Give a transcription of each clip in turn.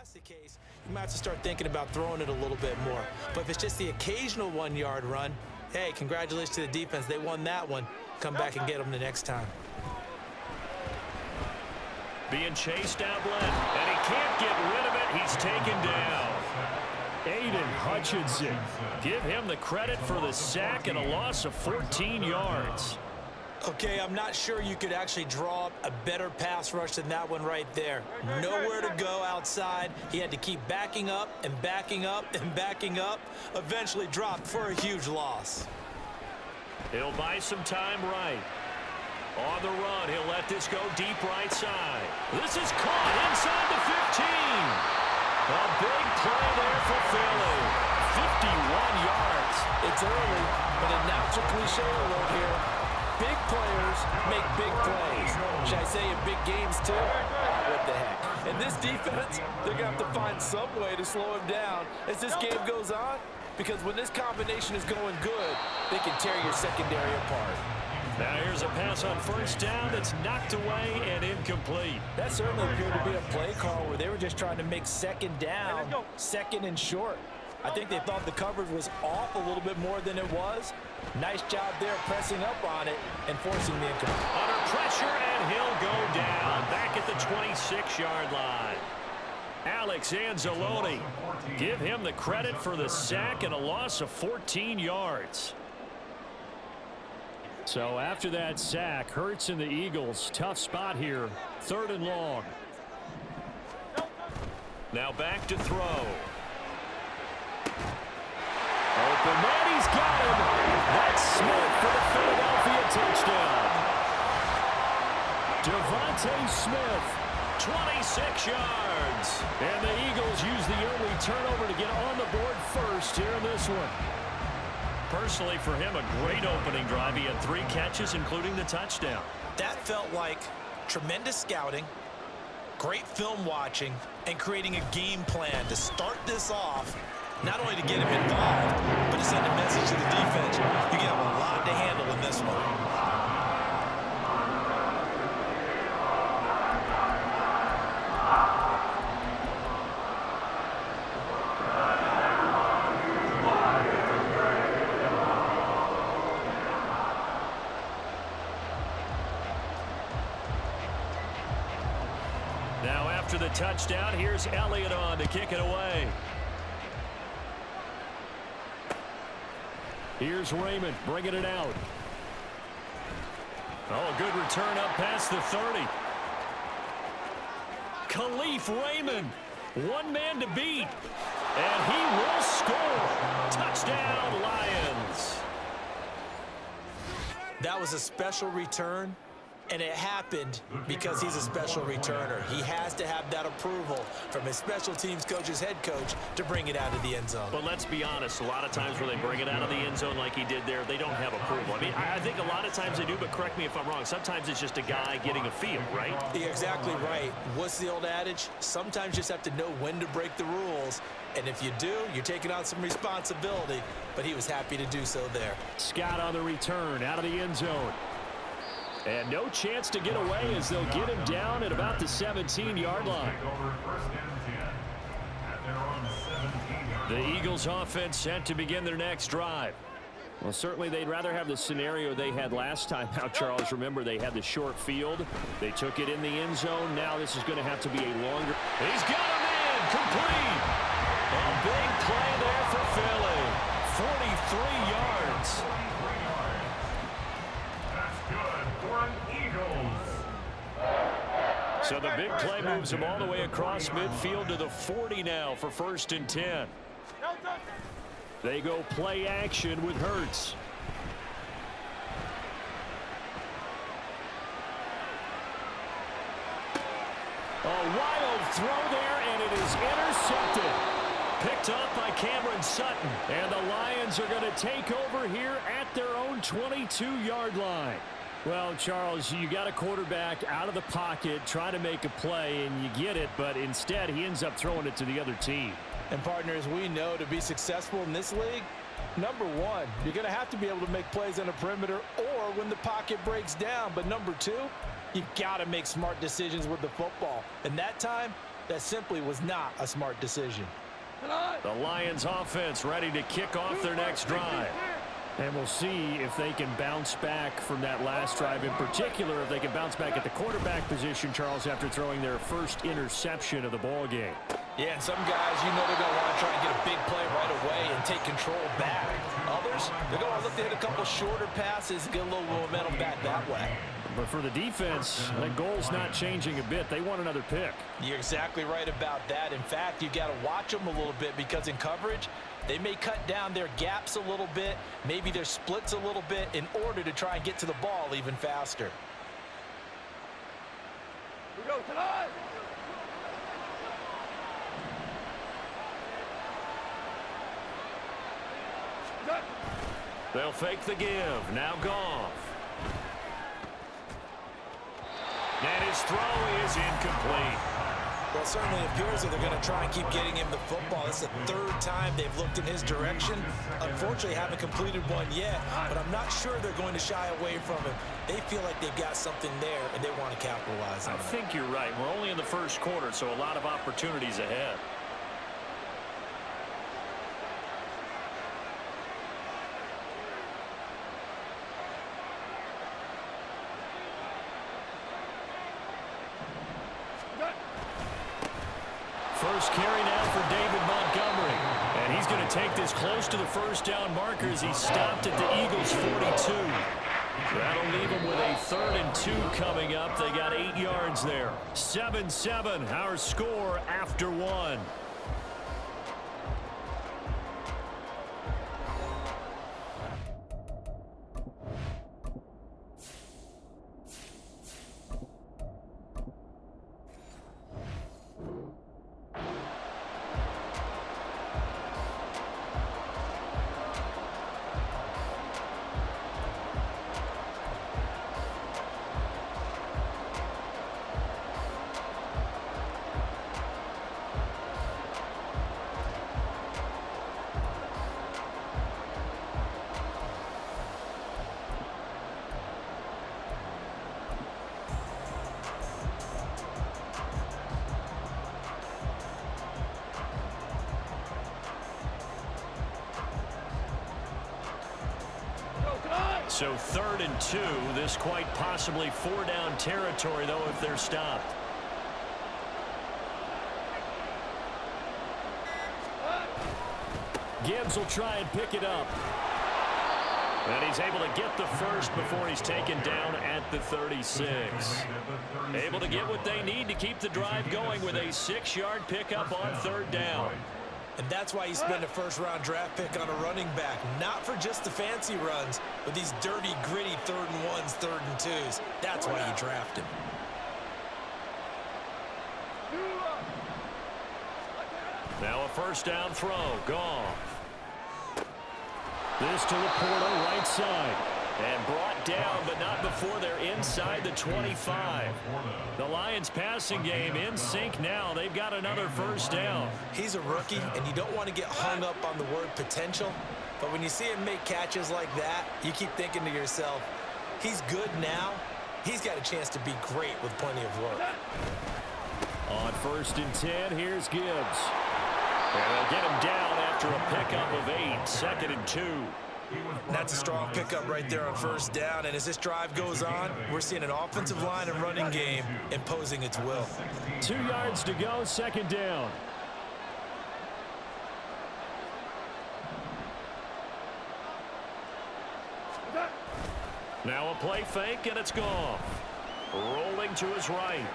that's the case, you might have to start thinking about throwing it a little bit more. But if it's just the occasional 1-yard run, hey, congratulations to the defense. They won that one. Come back and get them the next time. Being chased down Blend, and he can't get rid of it. He's taken down. Aiden Hutchinson. Give him the credit for the sack and a loss of 14 yards. Okay, I'm not sure you could actually draw up a better pass rush than that one right there. Nowhere to go outside. He had to keep backing up and backing up and backing up. Eventually dropped for a huge loss. He'll buy some time right. On the run, he'll let this go deep right side. This is caught inside the 15. A big play there for Philly. 51 yards. It's early, but a natural cliche alert here. Big players make big plays. Should I say in big games too? What the heck? And this defense, they're going to have to find some way to slow him down as this game goes on. Because when this combination is going good, they can tear your secondary apart. Now here's a pass on first down that's knocked away and incomplete. That certainly appeared to be a play call where they were just trying to make second down, second and short. I think they thought the coverage was off a little bit more than it was. Nice job there pressing up on it and forcing the incomplete. Under pressure, and he'll go down back at the 26-yard line. Alex Anzalone. Give him the credit for the sack and a loss of 14 yards. So after that sack, Hurts and the Eagles, tough spot here. 3rd and long. Now back to throw. Open man, he's got him. That's Smith for the Philadelphia touchdown. Devontae Smith, 26 yards. And the Eagles use the early turnover to get on the board first here in this one. Personally, for him, a great opening drive. He had 3 catches, including the touchdown. That felt like tremendous scouting, great film watching, and creating a game plan to start this off, not only to get him involved, but to send a message to the defense. You have a lot to handle in this one. Now after the touchdown, here's Elliott on to kick it away. Here's Raymond bringing it out. Oh, good return up past the 30. Khalif Raymond, one man to beat. And he will score. Touchdown, Lions. That was a special return. And it happened because he's a special returner. He has to have that approval from his special teams coach's head coach to bring it out of the end zone. But let's be honest, a lot of times when they bring it out of the end zone like he did there, they don't have approval. I mean, I think a lot of times they do, but correct me if I'm wrong. Sometimes it's just a guy getting a feel, right? You're exactly right. What's the old adage? Sometimes you just have to know when to break the rules. And if you do, you're taking on some responsibility. But he was happy to do so there. Scott on the return out of the end zone. And no chance to get away as they'll get him down at about the 17-yard line. The Eagles offense set to begin their next drive. Well, certainly they'd rather have the scenario they had last time out, Charles. Remember, they had the short field. They took it in the end zone. Now this is going to have to be a longer. He's got him in. Complete. A big play there for Philly. 43 yards. So the big play moves him all the way across midfield to the 40 now for 1st and 10. They go play action with Hurts. A wild throw there, and it is intercepted. Picked up by Cameron Sutton. And the Lions are going to take over here at their own 22-yard line. Well, Charles, you got a quarterback out of the pocket trying to make a play, and you get it, but instead he ends up throwing it to the other team. And partners, we know to be successful in this league, number one, you're going to have to be able to make plays on the perimeter or when the pocket breaks down. But number two, you've got to make smart decisions with the football. And that time, That simply was not a smart decision. The Lions offense ready to kick off their next drive. And we'll see if they can bounce back from that last drive. In particular, if they can bounce back at the quarterback position, Charles, after throwing their first interception of the ball game. Yeah, and some guys, you know, they're going to want to try and get a big play right away and take control back. Others, they're going to look to hit a couple shorter passes and get a little momentum back that way. But for the defense, that goal's not changing a bit. They want another pick. You're exactly right about that. In fact, you've got to watch them a little bit because in coverage, they may cut down their gaps a little bit, maybe their splits a little bit in order to try and get to the ball even faster. We go tonight. They'll fake the give. Now Goff. And his throw is incomplete. Well, it certainly appears that they're going to try and keep getting him the football. It's the third time they've looked in his direction. Unfortunately, haven't completed one yet, but I'm not sure they're going to shy away from him. They feel like they've got something there, and they want to capitalize on it. I think you're right. We're only in the first quarter, so a lot of opportunities ahead. First carry now for David Montgomery. And he's going to take this close to the first down marker as he stopped at the Eagles' 42. That'll leave him with a 3rd and 2 coming up. They got 8 yards there. 7-7, our score after 1. So 3rd and 2, this quite possibly 4-down territory, though, if they're stopped. Gibbs will try and pick it up. And he's able to get the first before he's taken down at the 36. Able to get what they need to keep the drive going with a 6-yard pickup on 3rd down. And that's why you spend a first-round draft pick on a running back. Not for just the fancy runs, but these dirty, gritty 3rd and 1s, 3rd and 2s. That's why you draft him. Now a first down throw. Goff. This to Laporta, right side. And brought down, but not before they're inside the 25. The Lions passing game in sync now. They've got another first down. He's a rookie, and you don't want to get hung up on the word potential. But when you see him make catches like that, you keep thinking to yourself, he's good now. He's got a chance to be great with plenty of work. On 1st and 10, here's Gibbs. And they'll get him down after a pickup of 8. 2nd and 2. That's a strong pickup right there on 1st down. And as this drive goes on, we're seeing an offensive line and running game imposing its will. 2 yards to go, 2nd down. Now a play fake, and it's Goff. Rolling to his right.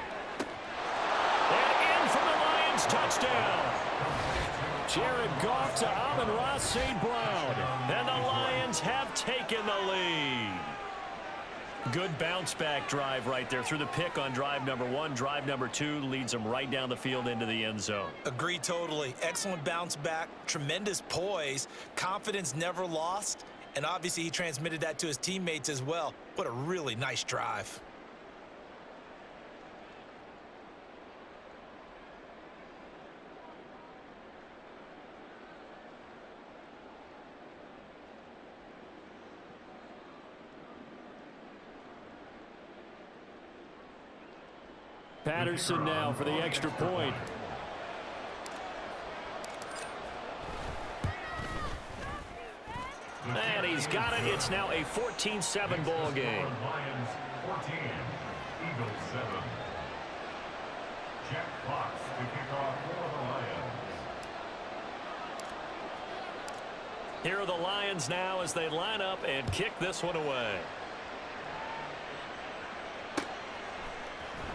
And in for the Lions touchdown. Jared Goff to Amon-Ra St. Brown. And the Lions have taken the lead. Good bounce-back drive right there through the pick on drive number 1. Drive number 2 leads them right down the field into the end zone. Agree totally. Excellent bounce back, tremendous poise, confidence never lost, and obviously he transmitted that to his teammates as well. What a really nice drive. Patterson now for the extra point. He's got it. It's now a 14-7 ball game. Lions 14, Eagles 7. Jack Fox to kick off for the Lions. Here are the Lions now as they line up and kick this one away.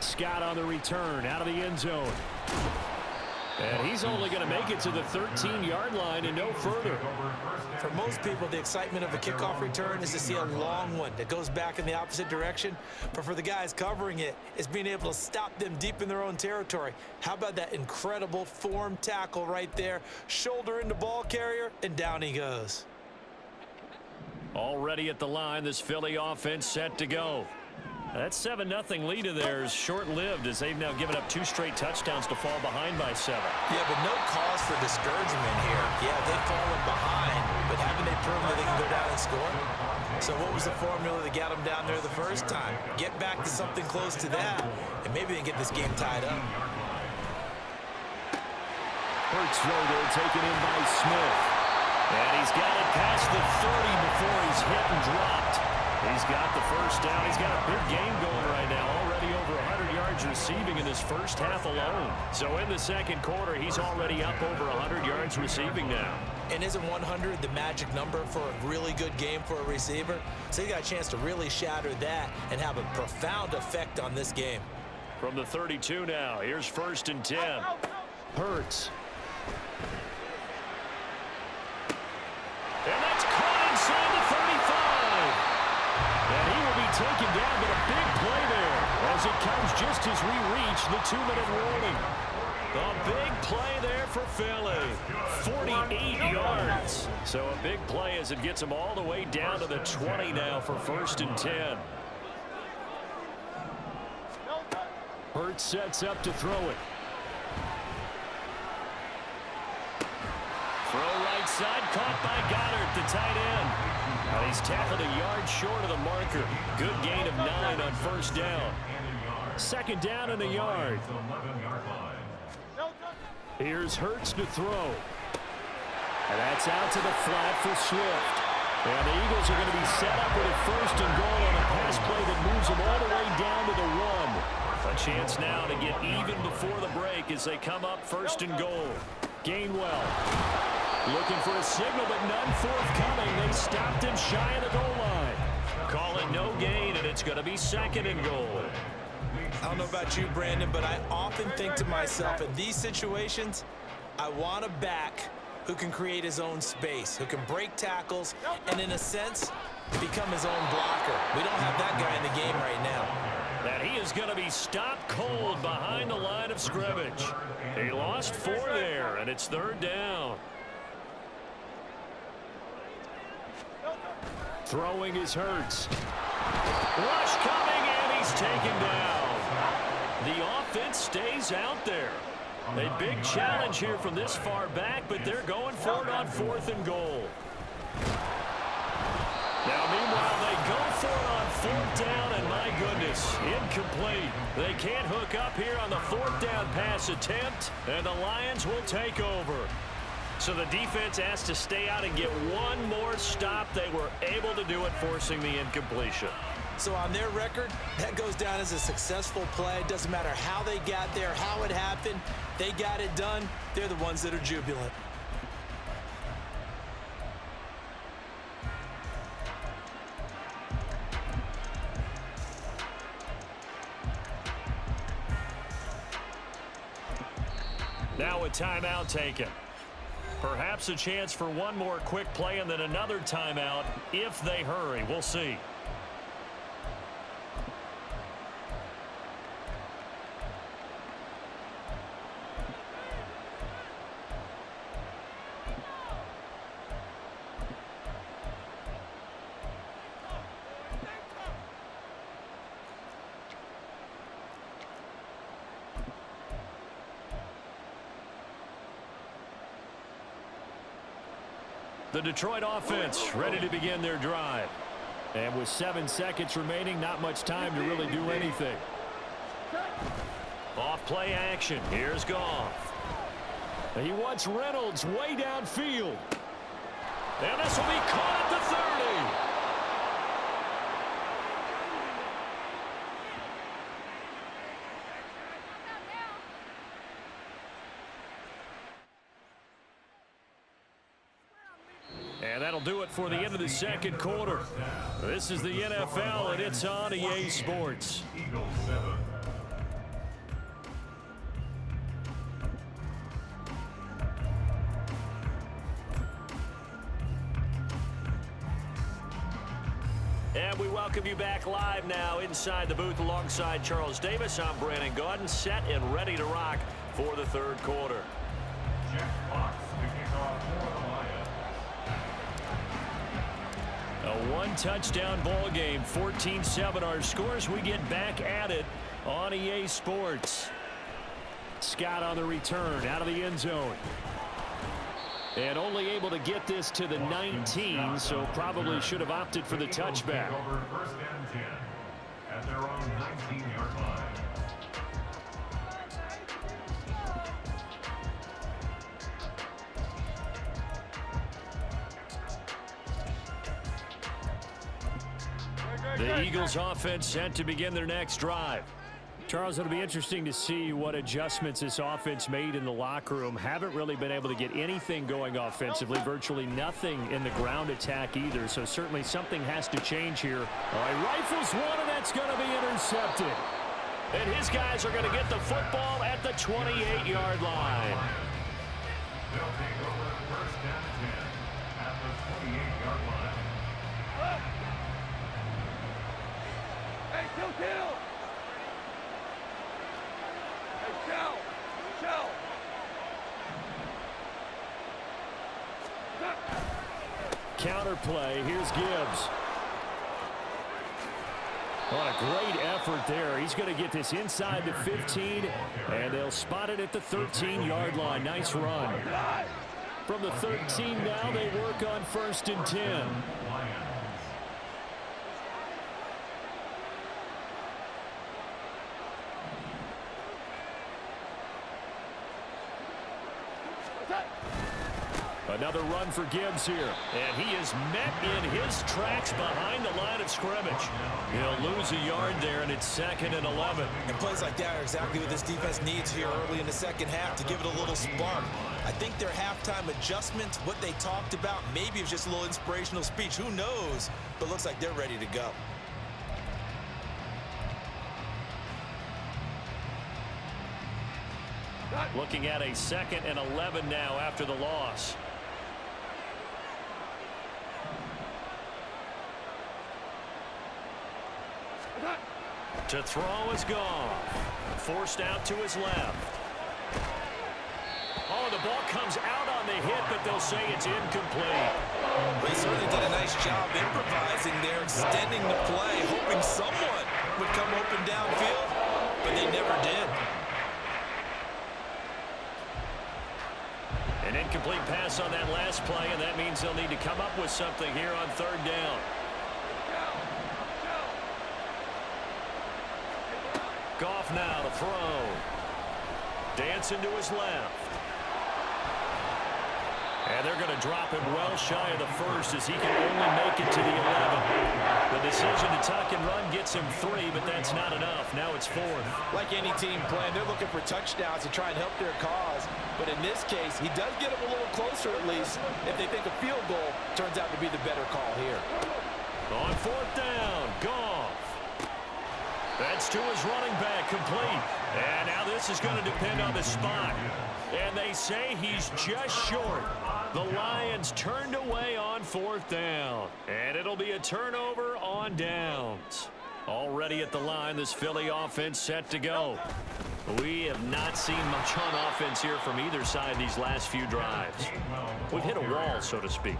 Scott on the return out of the end zone. And he's only going to make it to the 13-yard line and no further. For most people, the excitement of a kickoff return is to see a long one that goes back in the opposite direction. But for the guys covering it, it's being able to stop them deep in their own territory. How about that incredible form tackle right there? Shoulder into ball carrier, and down he goes. Already at the line, this Philly offense set to go. That 7-0 lead of theirs short-lived as they've now given up 2 straight touchdowns to fall behind by 7. Yeah, but no cause for discouragement here. Yeah, they've fallen behind, but haven't they proven that they can go down and score? So what was the formula that got them down there the first time? Get back to something close to that, and maybe they can get this game tied up. Hurts throw there, taken in by Smith. And he's got it past the 30 before he's hit and dropped. He's got the first down. He's got a big game going right now. Already over 100 yards receiving in this first half alone. So in the second quarter, he's already up over 100 yards receiving now. And isn't 100 the magic number for a really good game for a receiver? So he got a chance to really shatter that and have a profound effect on this game. From the 32 now, here's 1st and 10. Hurts. And that's caught inside the 35. And he will be taken down, but a big play there as it comes just as we reach the 2-minute warning. A big play there for Philly. 48 yards. So a big play as it gets them all the way down to the 20 now for 1st and 10. Hurts sets up to throw it. Throw right side, caught by Goddard, the tight end. And he's tackled a yard short of the marker. Good gain of 9 on 1st down. 2nd down in the yard. Here's Hurts to throw. And that's out to the flat for Swift. And the Eagles are going to be set up with a 1st and goal on a pass play that moves them all the way down to the 1. A chance now to get even before the break as they come up 1st and goal. Gainwell looking for a signal, but none forthcoming. They stopped him shy of the goal line. Call it no gain, and it's going to be 2nd and goal. I don't know about you, Brandon, but I often think to myself, in these situations, I want a back who can create his own space, who can break tackles, and in a sense, become his own blocker. We don't have that guy in the game right now. That he is going to be stopped cold behind the line of scrimmage. He lost 4 there, and it's 3rd down. Throwing is Hurts. Rush coming, and he's taken down. The offense stays out there. A big challenge here from this far back, but they're going for it on 4th and goal. Now, meanwhile, they go for it on 4th down, and my goodness, incomplete. They can't hook up here on the 4th down pass attempt, and the Lions will take over. So the defense has to stay out and get one more stop. They were able to do it, forcing the incompletion. So on their record, that goes down as a successful play. It doesn't matter how they got there, how it happened. They got it done. They're the ones that are jubilant. Now a timeout taken. Perhaps a chance for one more quick play and then another timeout if they hurry. We'll see. The Detroit offense ready to begin their drive. And with 7 seconds remaining, not much time to really do anything. Off play action. Here's Goff. He wants Reynolds way downfield. And this will be caught at the 30. And that'll do it for the end of the second quarter. This is the NFL, and it's on EA Sports. Eagles 7. And we welcome you back live now inside the booth alongside Charles Davis. I'm Brandon Gaudin, set and ready to rock for the third quarter. Jack Fox to kick off for the Lions. A one-touchdown ball game, 14-7 our scores. We get back at it on EA Sports. Scott on the return out of the end zone. And only able to get this to the 19, so probably should have opted for the touchback. Over first and 10 at their own 19-yard line. The Eagles offense set to begin their next drive. Charles, it'll be interesting to see what adjustments this offense made in the locker room. Haven't really been able to get anything going offensively, virtually nothing in the ground attack either, so certainly something has to change here. All right, rifles one, and that's going to be intercepted. And his guys are going to get the football at the 28-yard line. They'll take over first and 10 at the 28-yard line. Hey, kill! Shell! Counter play. Here's Gibbs. What a great effort there. He's going to get this inside the 15, and they'll spot it at the 13-yard line. Nice run. From the 13 now, they work on first and 10. Another run for Gibbs here. And he is met in his tracks behind the line of scrimmage. He'll lose a yard there, and it's second and 11. And plays like that are exactly what this defense needs here early in the second half to give it a little spark. I think their halftime adjustments, what they talked about, maybe it was just a little inspirational speech. Who knows? But looks like they're ready to go. Looking at a second and 11 now after the loss. To throw is gone. Forced out to his left. Oh, the ball comes out on the hit, but they'll say it's incomplete. They certainly did a nice job improvising there, extending the play, hoping someone would come open downfield, but they never did. An incomplete pass on that last play, and that means they'll need to come up with something here on third down. Goff now to throw. Dancing to his left. And they're going to drop him well shy of the first as he can only make it to the 11. The decision to tuck and run gets him 3, but that's not enough. Now it's 4th. Like any team playing, they're looking for touchdowns to try and help their cause. But in this case, he does get them a little closer at least if they think a field goal turns out to be the better call here. On 4th down, Goff. That's to his running back, complete. And now this is going to depend on the spot. And they say he's just short. The Lions turned away on 4th down. And it'll be a turnover on downs. Already at the line, this Philly offense set to go. We have not seen much on offense here from either side these last few drives. We've hit a wall, so to speak.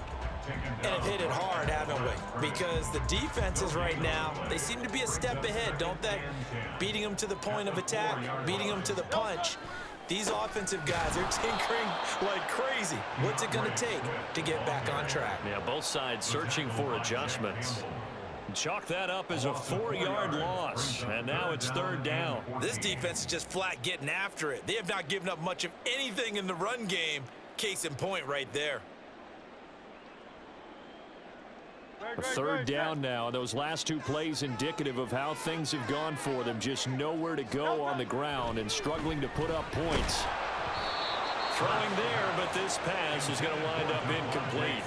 And have hit it hard, haven't we? Because the defenses right now, they seem to be a step ahead, don't they? Beating them to the point of attack, beating them to the punch. These offensive guys are tinkering like crazy. What's it going to take to get back on track? Yeah, both sides searching for adjustments. Chalk that up as a 4-yard loss, and now it's 3rd down. This defense is just flat getting after it. They have not given up much of anything in the run game. Case in point right there. Third down now. Those last two plays indicative of how things have gone for them. Just nowhere to go on the ground and struggling to put up points. Throwing there, but this pass is going to wind up incomplete.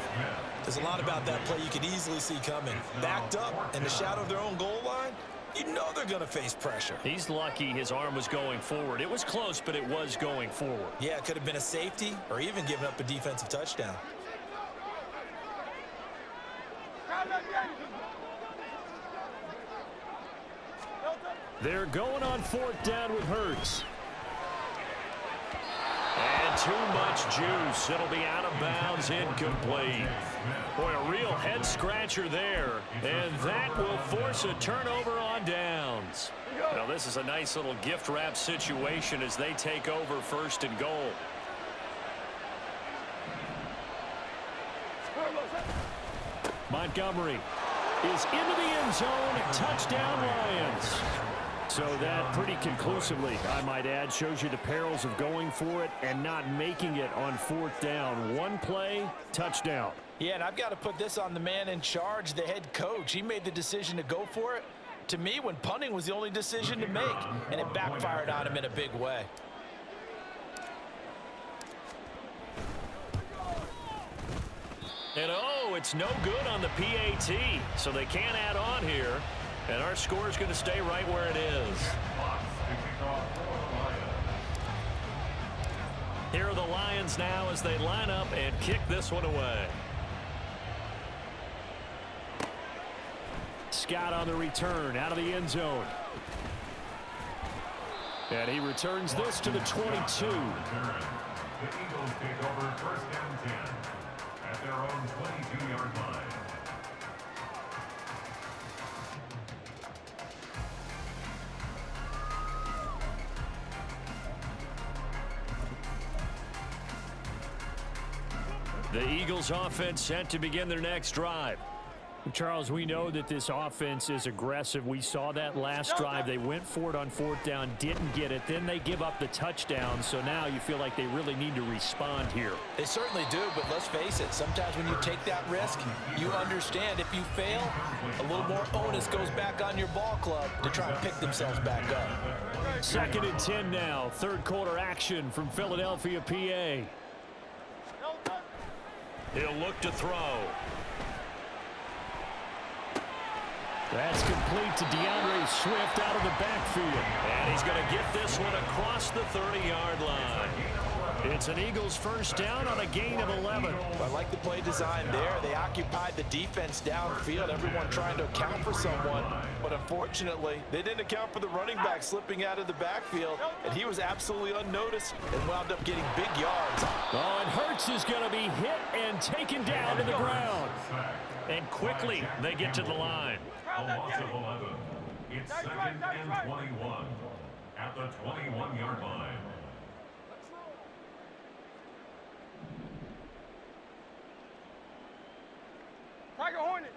There's a lot about that play you could easily see coming. Backed up in the shadow of their own goal line, you know they're going to face pressure. He's lucky his arm was going forward. It was close, but it was going forward. Yeah, it could have been a safety or even given up a defensive touchdown. They're going on fourth down with Hurts. And too much juice. It'll be out of bounds, incomplete. Boy, a real head-scratcher there. And that will force a turnover on downs. Now, this is a nice little gift-wrap situation as they take over first and goal. Montgomery is into the end zone. Touchdown, Lions. So that pretty conclusively, I might add, shows you the perils of going for it and not making it on fourth down. One play, touchdown. Yeah, and I've got to put this on the man in charge, the head coach. He made the decision to go for it. To me, when punting was the only decision to make, and it backfired on him in a big way. And oh, it's no good on the PAT, so they can't add on here. And our score is going to stay right where it is. Here are the Lions now as they line up and kick this one away. Scott on the return out of the end zone. And he returns this to the 22. The Eagles take over first down 10 at their own 22-yard line. The Eagles offense set to begin their next drive. Charles, we know that this offense is aggressive. We saw that last drive. They went for it on fourth down, didn't get it. Then they give up the touchdown. So now you feel like they really need to respond here. They certainly do, but let's face it. Sometimes when you take that risk, you understand if you fail, a little more onus goes back on your ball club to try and pick themselves back up. 2nd and 10 now. Third quarter action from Philadelphia, PA. He'll look to throw. That's complete to DeAndre Swift out of the backfield. And he's going to get this one across the 30-yard line. It's an Eagles first down on a gain of 11. I like the play design there. They occupied the defense downfield, everyone trying to account for someone. But unfortunately, they didn't account for the running back slipping out of the backfield. And he was absolutely unnoticed and wound up getting big yards. Oh, and Hurts is going to be hit and taken down to the ground. And quickly, they get to the line. A loss of 11. It's 2nd and 21 at the 21-yard line. Tiger Hornet.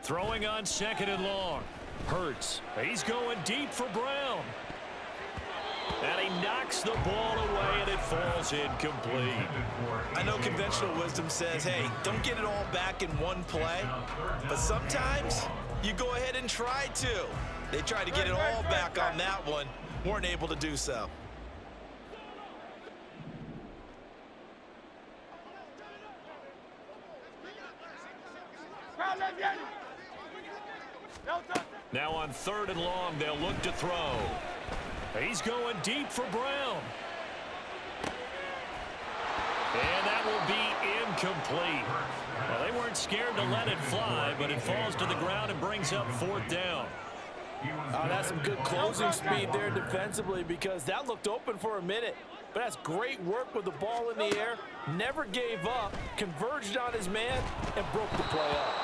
Throwing on 2nd and long. Hurts. He's going deep for Brown. And he knocks the ball away, and it falls incomplete. I know conventional wisdom says, hey, don't get it all back in one play. But sometimes you go ahead and try to. They tried to get it all back on that one. Weren't able to do so. Now on 3rd and long, they'll look to throw. He's going deep for Brown. And that will be incomplete. Well, they weren't scared to let it fly, but it falls to the ground and brings up 4th down. That's some good closing speed there defensively because that looked open for a minute. But that's great work with the ball in the air. Never gave up, converged on his man, and broke the play up.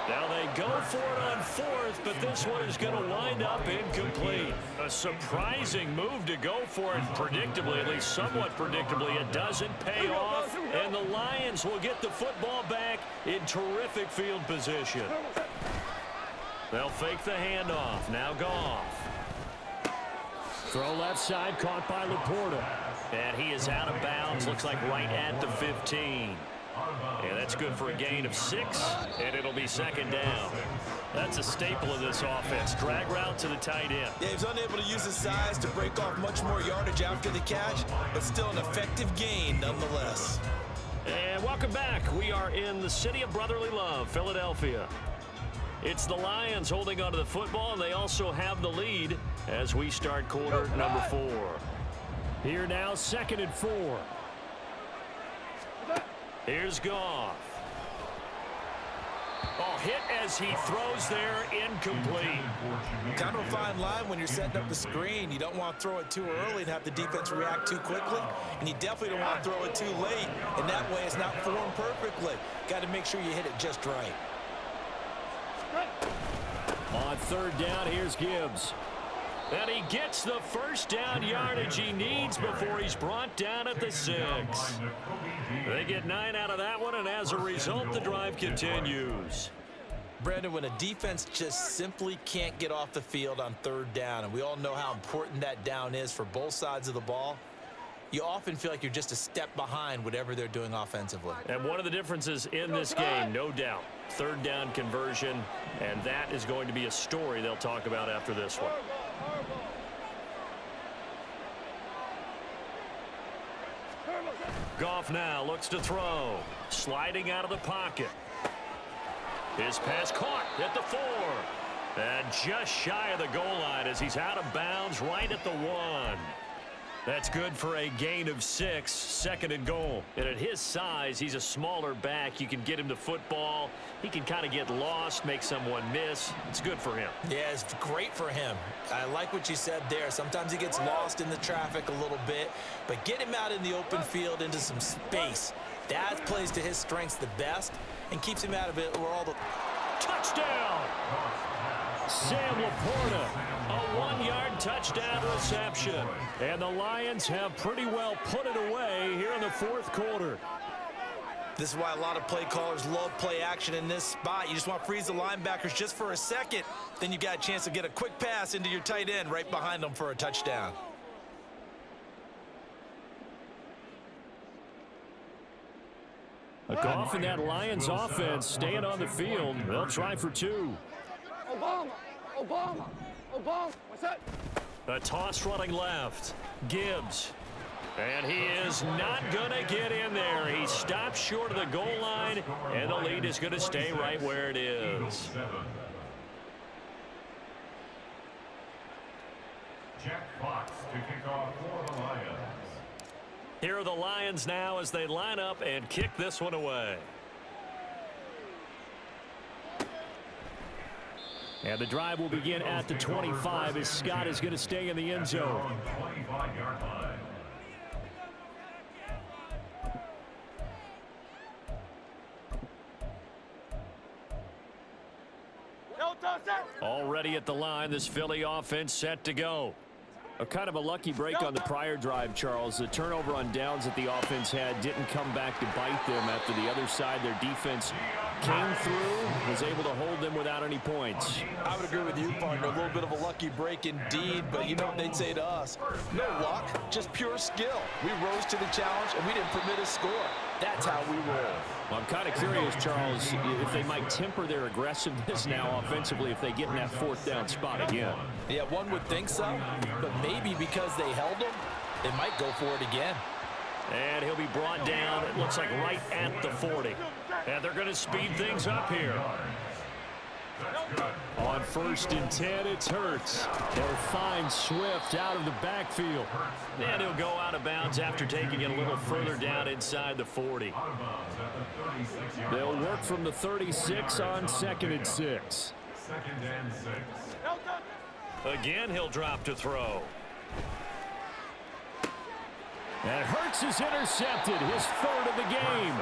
Now they go for it on 4th, but this one is going to wind up incomplete. A surprising move to go for it predictably, at least somewhat predictably. It doesn't pay off, and the Lions will get the football back in terrific field position. They'll fake the handoff. Now Goff. Throw left side, caught by Laporta. And he is out of bounds, looks like right at the 15. And that's good for a gain of 6, and it'll be second down. That's a staple of this offense. Drag route to the tight end. Yeah, he was unable to use his size to break off much more yardage after the catch, but still an effective gain nonetheless. And welcome back. We are in the city of brotherly love, Philadelphia. It's the Lions holding onto the football, and they also have the lead as we start quarter number 4. Here now, 2nd and 4. Here's Goff. Oh, hit as he throws there, incomplete. Kind of a fine line when you're setting up the screen. You don't want to throw it too early and have the defense react too quickly, and you definitely don't want to throw it too late, and that way it's not formed perfectly. Got to make sure you hit it just right. On 3rd down, here's Gibbs. And he gets the first down yardage he needs before he's brought down at the 6. They get 9 out of that one, and as a result, the drive continues. Brandon, when a defense just simply can't get off the field on 3rd down, and we all know how important that down is for both sides of the ball, you often feel like you're just a step behind whatever they're doing offensively. And one of the differences in this game, no doubt, 3rd down conversion, and that is going to be a story they'll talk about after this one. Goff now looks to throw. Sliding out of the pocket. His pass caught at the 4. And just shy of the goal line as he's out of bounds right at the 1. That's good for a gain of 6, 2nd and goal. And at his size, he's a smaller back. You can get him to football. He can kind of get lost, make someone miss. It's good for him. Yeah, it's great for him. I like what you said there. Sometimes he gets lost in the traffic a little bit, but get him out in the open field into some space. That plays to his strengths the best and keeps him out of it where all the... Touchdown! Sam Laporta, a 1-yard touchdown reception. And the Lions have pretty well put it away here in the 4th quarter. This is why a lot of play callers love play action in this spot. You just want to freeze the linebackers just for a second. Then you got a chance to get a quick pass into your tight end right behind them for a touchdown. Goff and that Lions offense staying on the field. They'll try for 2. Obama. What's that? A toss running left. Gibbs. And he is not going to get in there. He stops short of the goal line, and the lead is going to stay right where it is. Jack Fox to kick off for the Lions. Here are the Lions now as they line up and kick this one away. And the drive will begin at the 25 as Scott is going to stay in the end zone. 25-yard line. Already at the line, this Philly offense set to go. A kind of a lucky break on the prior drive, Charles. The turnover on downs that the offense had didn't come back to bite them after the other side. Their defense came through, was able to hold them without any points. I would agree with you, partner. A little bit of a lucky break indeed, but you know what they'd say to us? No luck, just pure skill. We rose to the challenge, and we didn't permit a score. That's how we roll. Well, I'm kind of curious, Charles, if they might temper their aggressiveness now offensively if they get in that 4th down spot again. Yeah, one would think so, but maybe because they held them, they might go for it again. And he'll be brought down, it looks like right at the 40. And they're going to speed things up here. On 1st and 10, it's Hurts. They'll find Swift out of the backfield. And he'll go out of bounds after taking it a little further down inside the 40. They'll work from the 36 on 2nd and 6. 2nd and 6. Again, he'll drop to throw. And Hurts is intercepted, his 3rd of the game.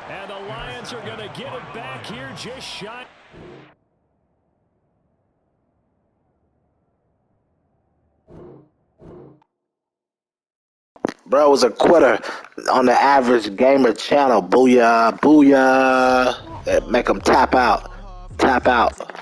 And the Lions are going to get it back here just shy. Bro was a quitter on the Average Gamer channel. Booyah, booyah. Make him tap out. Tap out.